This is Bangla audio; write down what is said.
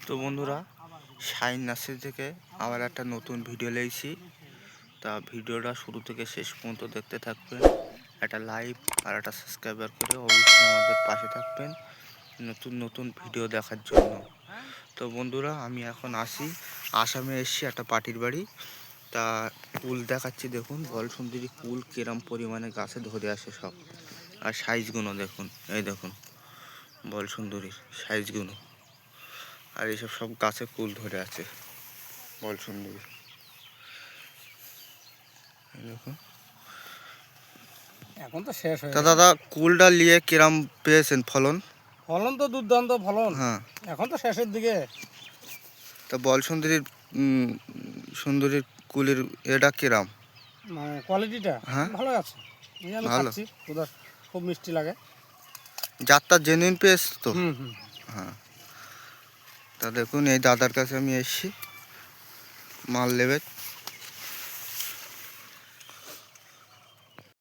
তো বন্ধুরা, শাইন নার্সারি থেকে আবার একটা নতুন ভিডিও লেগেছি। তা ভিডিওটা শুরু থেকে শেষ পর্যন্ত দেখতে থাকবেন। একটা লাইক আর একটা সাবস্ক্রাইবার করে অবশ্যই আমাদের পাশে থাকবেন নতুন নতুন ভিডিও দেখার জন্য। তো বন্ধুরা, আমি এখন আসামে এসেছি একটা পার্টির বাড়ি। তা কুল দেখাচ্ছি, দেখুন বল সুন্দরী কুল কিরম পরিমাণে গাছে ধরে আসে সব। আর সাইজগুলো দেখুন, এই দেখুন বল সুন্দরীর সাইজগুলো। আর এইসব সব গাছে কুল ধরে আছে বল সুন্দরী, দেখুন। এখন তো শেষ হয়ে তা গেছে। দাদা, কুলটা নিয়ে কিরম পেয়েছেন ফলন? ফলন তো দুর্দান্ত ফলন। হ্যাঁ, এখন তো শেষের দিকে। তা বল সুন্দরীর কুলের এটা কিরম? মানে কোয়ালিটিটা হ্যাঁ, ভালো আছে। এই আমি ভালো। খাচ্ছি, খুব মিষ্টি লাগে। যাত্রা জেনুইন পেয়েছ তো? হুম হুম। হ্যাঁ, তা দেখুন এই দাদার কাছে আমি এসেছি মাল নেবে।